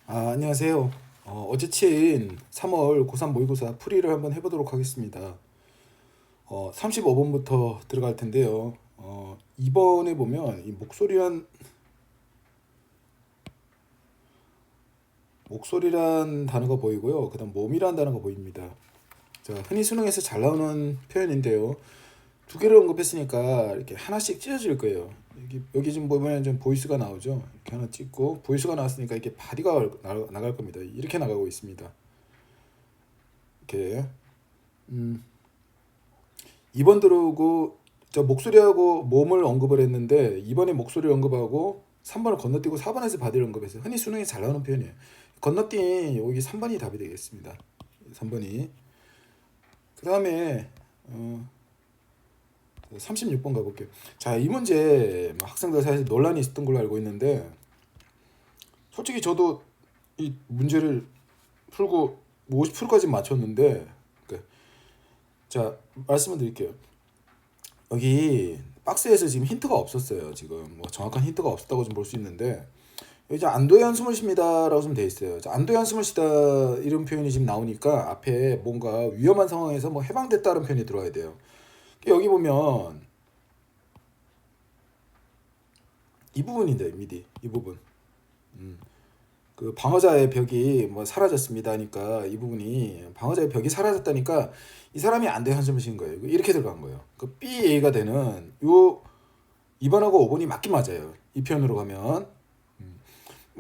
안녕하세요. 어제 친 3월 고3 모의고사 풀이를 한번 해보도록 하겠습니다. 35번부터 들어갈 텐데요. 2번에 보면 이 목소리란 단어가 보이고요. 그다음 몸이란 단어가 보입니다. 자, 흔히 수능에서 잘 나오는 표현인데요. 두 개를 언급했으니까 이렇게 하나씩 찢어질 거예요. 여기 지금 보면 좀 보이스가 나오죠. 이렇게 하나 찍고 보이스가 나왔으니까 이게 바디가 나갈 겁니다. 이렇게 나가고 있습니다. 이렇게 2번 들어오고 저 목소리하고 몸을 언급을 했는데 2번에 목소리를 언급하고 3번을 건너뛰고 4번에서 바디를 언급했어요. 흔히 수능에 잘 나오는 표현이에요. 건너뛴 여기 3번이 답이 되겠습니다. 3번이. 그 다음에 36번 가볼게요. 자, 이 문제 학생들 사이에서 논란이 있었던 걸로 알고 있는데 솔직히 저도 이 문제를 풀고 50%까지 맞췄는데 자, 말씀을 드릴게요. 여기 박스에서 지금 힌트가 없었어요. 지금 뭐 정확한 힌트가 없었다고 좀 볼 수 있는데 이제 안도의 한숨을 쉽니다라고 좀 돼 있어요. 자, 안도의 한숨을 쉬다 이런 표현이 지금 나오니까 앞에 뭔가 위험한 상황에서 뭐 해방됐다는 표현이 들어와야 돼요. 여기 보면 이 부분인데 미디 이 부분 그 방어자의 벽이 뭐 사라졌습니다 하니까 이 부분이 방어자의 벽이 사라졌다니까 이 사람이 안도의 한숨을 쉰 거예요. 이렇게 들어간 거예요. 그 BA가 되는 요 2번하고 5번이 맞긴 맞아요. 이 표현으로 가면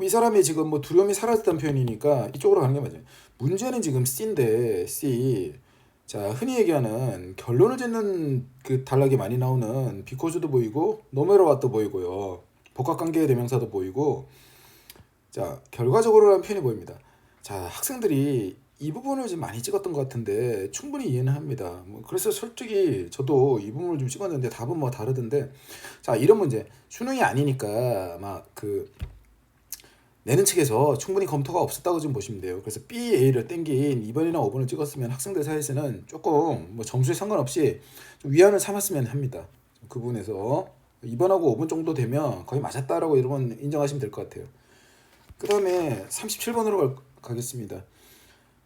이 사람이 지금 뭐 두려움이 사라졌다는 표현이니까 이쪽으로 가는 게 맞아요. 문제는 지금 C인데 C. 자, 흔히 얘기하는 결론을 짓는 그 단락이 많이 나오는 비코즈도 보이고 노메로와도 보이고요. 복합관계의 대명사도 보이고. 자, 결과적으로라는 표현이 보입니다. 자, 학생들이 이 부분을 좀 많이 찍었던 것 같은데 충분히 이해는 합니다. 뭐 그래서 솔직히 저도 이 부분을 좀 찍었는데 답은 뭐 다르던데. 자, 이런 문제 수능이 아니니까 막그 내는 측에서 충분히 검토가 없었다고 좀 보시면 돼요. 그래서 BA를 땡긴 2번이나 5번을 찍었으면 학생들 사이에서는 조금 뭐 점수에 상관없이 좀 위안을 삼았으면 합니다. 그 부분에서 2번하고 5번 정도 되면 거의 맞았다라고 여러분 인정하시면 될 것 같아요. 그 다음에 37번으로 가겠습니다.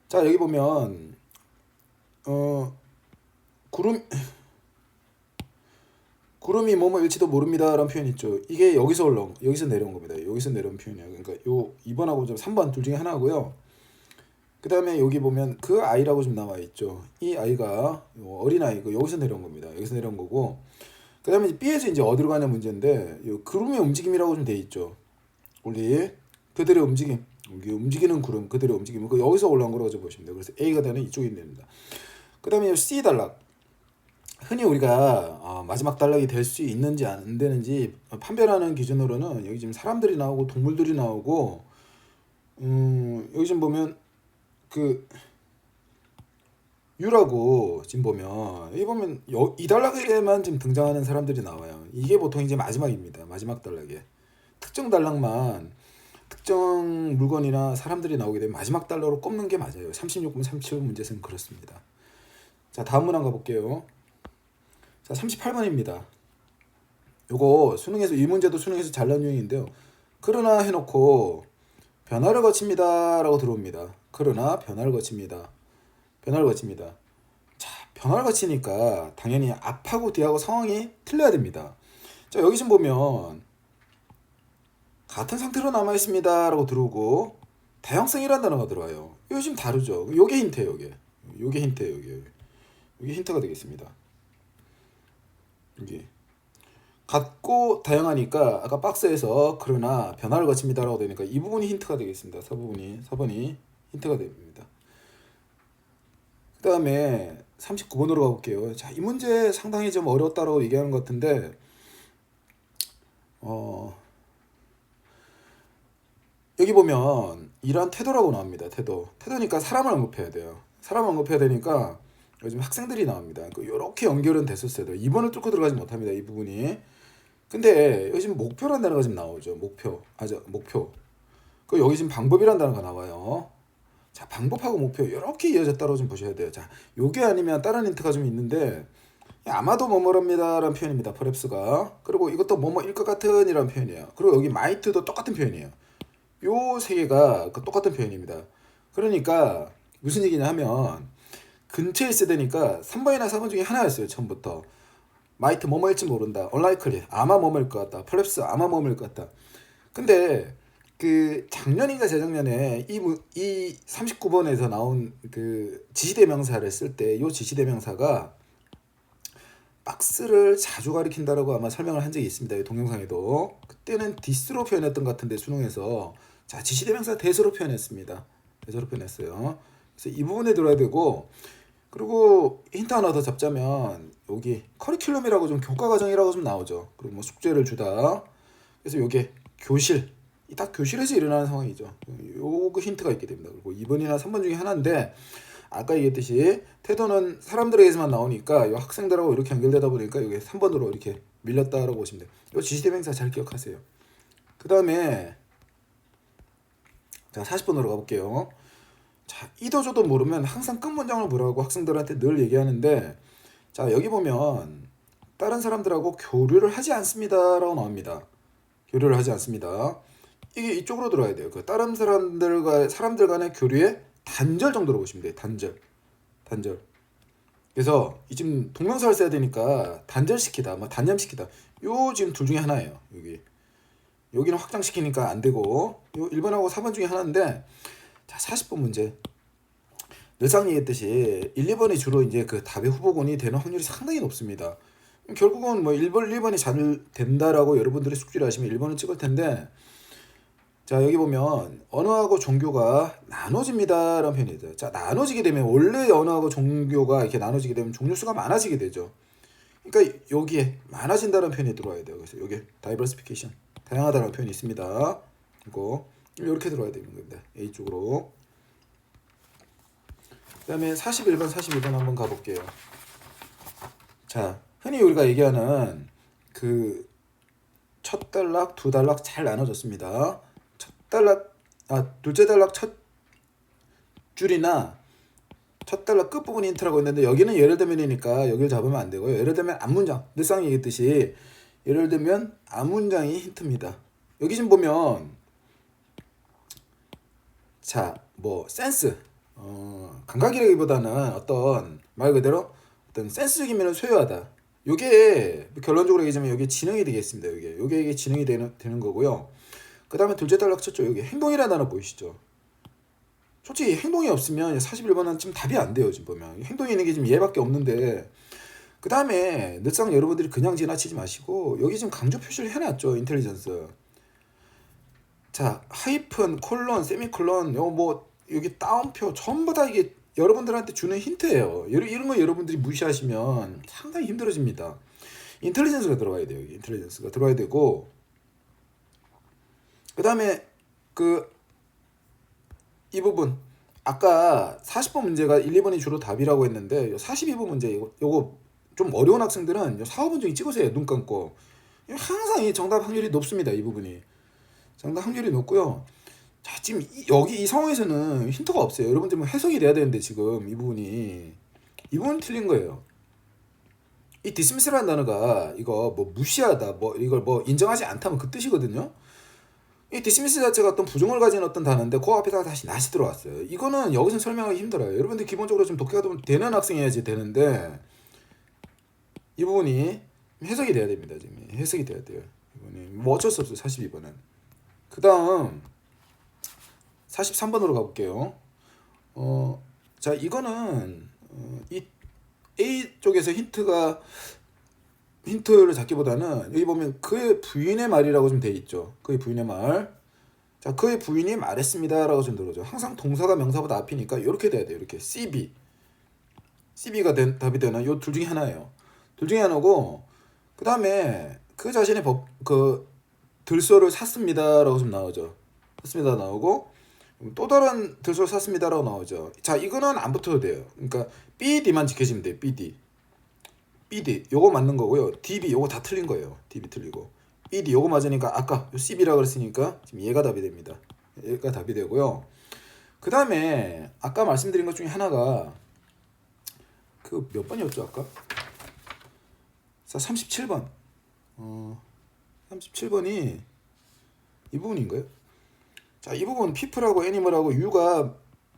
자, 여기 보면 구름 구름이 뭐뭐일지도 모릅니다라는 표현 있죠. 이게 여기서 내려온 겁니다. 여기서 내려온 표현이에요. 그러니까 요 2번하고 3번 둘 중에 하나고요. 그 다음에 여기 보면 그 아이라고 좀 나와 있죠. 이 아이가 어린 아이고 여기서 내려온 겁니다. 여기서 내려온 거고. 그 다음에 B에서 이제 어디로 가냐 문제인데 요 구름의 움직임이라고 좀 돼 있죠. 우리 그들의 움직임, 여기 움직이는 구름, 그들의 움직임. 그 여기서 올라온 거라고 좀 보시면 돼요. 그래서 A가 되는 이쪽이 됩니다. 그 다음에 C 단락. 흔히 우리가 마지막 단락이 될 수 있는지 안 되는지 판별하는 기준으로는 여기 지금 사람들이 나오고 동물들이 나오고 여기 지금 보면 그 유라고 지금 보면 여기 보면 이 단락에만 지금 등장하는 사람들이 나와요. 이게 보통 이제 마지막입니다. 마지막 단락에 특정 단락만 특정 물건이나 사람들이 나오게 되면 마지막 단락으로 꼽는 게 맞아요. 36번, 37번 문제에서는 그렇습니다. 자, 다음 문항 가볼게요. 자, 38번입니다. 요거 수능에서 이 문제도 수능에서 잘 나온 유형인데요. 그러나 해놓고 변화를 거칩니다 라고 들어옵니다. 그러나 변화를 거칩니다. 변화를 거칩니다. 자, 변화를 거치니까 당연히 앞하고 뒤하고 상황이 틀려야 됩니다. 자, 여기 좀 보면 같은 상태로 남아있습니다 라고 들어오고 다양성이라는 단어가 들어와요. 이거 지금 다르죠. 요게 힌트예요. 요게 힌트예요. 요게 힌트가 되겠습니다. 여기 같고 다양하니까 아까 박스에서 그러나 변화를 거칩니다라고 되니까 이 부분이 힌트가 되겠습니다. 4번이 힌트가 됩니다. 그 다음에 39번으로 가볼게요. 자, 이 문제 상당히 좀 어려웠다라고 얘기하는 것 같은데 여기 보면 이러한 태도라고 나옵니다. 태도니까 사람을 언급해야 돼요. 사람을 언급해야 되니까 요즘 학생들이 나옵니다. 이렇게 연결은 됐었어요. 2번을 뚫고 들어가지 못합니다. 이 부분이. 근데 여기 지금 목표라는 단어가 지금 나오죠. 목표. 그 여기 지금 방법이라는 단어가 나와요. 자, 방법하고 목표 이렇게 이어졌다고 좀 보셔야 돼요. 자, 요게 아니면 다른 힌트가 좀 있는데 아마도 뭐뭐랍니다라는 표현입니다. perhaps가. 그리고 이것도 뭐뭐일 것 같은이라는 표현이에요. 그리고 여기 might도 똑같은 표현이에요. 요 세 개가 그 똑같은 표현입니다. 그러니까 무슨 얘기냐 하면 근처에 있어야 되니까 3번이나 4번 중에 하나였어요. 처음부터. 마이트 뭐뭐일지 모른다. unlikely 아마 뭐뭐일 것 같다. perhaps 아마 뭐뭐일 것 같다. 근데 그 작년인가 재작년에 이 39번에서 나온 그 지시대명사를 쓸 때 요 지시대명사가 박스를 자주 가리킨다라고 아마 설명을 한 적이 있습니다. 이 동영상에도. 그때는 this로 표현했던 것 같은데 수능에서 자 지시대명사 that으로 표현했습니다. that으로 표현했어요. 그래서 이 부분에 들어야 되고 그리고 힌트 하나 더 잡자면 여기 커리큘럼이라고 좀 교과과정이라고 좀 나오죠. 그리고 뭐 숙제를 주다. 그래서 요게 교실. 딱 교실에서 일어나는 상황이죠. 요거 힌트가 있게 됩니다. 그리고 2번이나 3번 중에 하나인데 아까 얘기했듯이 태도는 사람들에게서만 나오니까 요 학생들하고 이렇게 연결되다 보니까 이게 3번으로 이렇게 밀렸다라고 보시면 돼요. 요 지시대명사 잘 기억하세요. 그 다음에 자 40번으로 가볼게요. 자 이도저도 모르면 항상 끝 문장을 보라고 학생들한테 늘 얘기하는데 자 여기 보면 다른 사람들하고 교류를 하지 않습니다라고 나옵니다. 교류를 하지 않습니다. 이게 이쪽으로 들어야 돼요. 그 다른 사람들 간의 교류의 단절 정도로 보시면 돼요. 단절. 그래서 이 지금 동명사를 써야 되니까 단절시키다, 뭐 단념시키다. 요 지금 둘 중에 하나예요. 여기는 확장시키니까 안 되고 요 1번하고 4번 중에 하나인데 자 40번 문제. 늘상 얘기했듯이 1, 2번이 주로 이제 그 답의 후보군이 되는 확률이 상당히 높습니다. 결국은 뭐 1번이 잘 된다라고 여러분들이 숙지를 하시면 1번을 찍을 텐데 자 여기 보면 언어하고 종교가 나눠집니다 라는 표현이 있어요. 자 나눠지게 되면 원래 언어하고 종교가 이렇게 나눠지게 되면 종류 수가 많아지게 되죠. 그러니까 여기에 많아진다는 표현이 들어와야 돼요. 그래서 여기 다이버시피케이션 다양하다는 표현이 있습니다. 이거 이렇게 들어와야 되는 겁니다. A 쪽으로. 그 다음에 41번 한번 가볼게요. 자 흔히 우리가 얘기하는 그 첫 단락 두 단락 잘 나눠졌습니다. 둘째 단락 첫 줄이나 첫 단락 끝부분 힌트라고 있는데 여기는 예를 들면이니까 여기를 잡으면 안 되고요. 예를 들면 앞문장 늘상 얘기했듯이 예를 들면 앞문장이 힌트입니다. 여기 지금 보면 자 뭐 센스 감각이라기보다는 어떤 말 그대로 어떤 센스적이면 소유하다. 요게 결론적으로 얘기하자면 여기 지능이 되겠습니다. 요게 지능이 되는 거고요. 그 다음에 둘째 단락 쳤죠. 여기 행동이라는 단어 보이시죠? 솔직히 행동이 없으면 41번은 지금 답이 안 돼요. 지금 보면 행동이 있는 게 지금 얘밖에 없는데 그 다음에 늘상 여러분들이 그냥 지나치지 마시고 여기 지금 강조 표시를 해놨죠. 인텔리전스. 자 하이픈 콜론 세미콜론 요 뭐 여기 따옴표 전부 다 이게 여러분들한테 주는 힌트예요. 이런 거 여러분들이 무시하시면 상당히 힘들어집니다. 인텔리전스가 들어가야 돼요. 인텔리전스가 들어가야 되고 그 다음에 이 부분 아까 40번 문제가 1, 2번이 주로 답이라고 했는데 42번 문제 요거 좀 어려운 학생들은 4, 5번 중에 찍으세요. 눈 감고. 항상 이 정답 확률이 높습니다. 이 부분이. 정답 확률이 높고요. 자 지금 여기 이 상황에서는 힌트가 없어요. 여러분들 뭐 해석이 돼야 되는데 지금 이 부분이 틀린 거예요. 이 dismiss라는 단어가 이거 뭐 무시하다 뭐 이걸 뭐 인정하지 않다면 그 뜻이거든요. 이 dismiss 자체가 어떤 부정을 가진 어떤 단어인데 그 앞에다가 다시 not이 들어왔어요. 이거는 여기서 설명하기 힘들어요. 여러분들 기본적으로 좀 독해가 되는 학생이어야지 되는데 이 부분이 해석이 돼야 됩니다. 지금 해석이 돼야 돼요. 이번에 뭐 어쩔 수 없어요. 42번은. 그 다음 43번으로 가볼게요. 자 이거는 이 A 쪽에서 힌트를 잡기보다는 여기 보면 그의 부인의 말이라고 좀 돼 있죠. 그의 부인의 말. 자, 그의 부인이 말했습니다라고 좀 들어오죠. 항상 동사가 명사보다 앞이니까 이렇게 돼야 돼요. 이렇게 CB가 답이 되는 요 둘 중에 하나예요. 둘 중에 하나고 그 다음에 그 자신의 들소를 샀습니다라고 좀 나오죠. 샀습니다 나오고 또 다른 들소를 샀습니다라고 나오죠. 자, 이거는 안 붙어도 돼요. 그러니까 BD만 지켜지면 돼요. BD 요거 맞는 거고요. DB 요거 다 틀린 거예요. DB 틀리고 BD 요거 맞으니까 아까 CB라고 그랬으니까 지금 얘가 답이 됩니다. 얘가 답이 되고요. 그 다음에 아까 말씀드린 것 중에 하나가 그 몇 번이었죠 아까? 자 37번 37번이 이 부분인가요? 자, 이 부분 people하고 애니멀하고 U가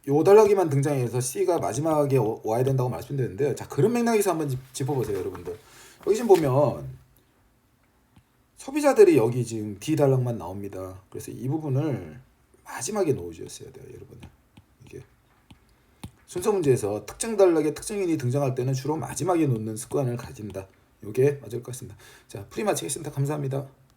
요 단락에만 등장해서 C가 마지막에 와야 된다고 말씀드렸는데요. 자, 그런 맥락에서 한번 짚어보세요, 여러분들. 여기 지금 보면 소비자들이 여기 지금 D 단락만 나옵니다. 그래서 이 부분을 마지막에 놓아주셨어야 돼요, 여러분. 이게 순서 문제에서 특정 단락에 특정인이 등장할 때는 주로 마지막에 놓는 습관을 가진다. 이게 맞을 것 같습니다. 자, 프리 마치겠습니다. 감사합니다.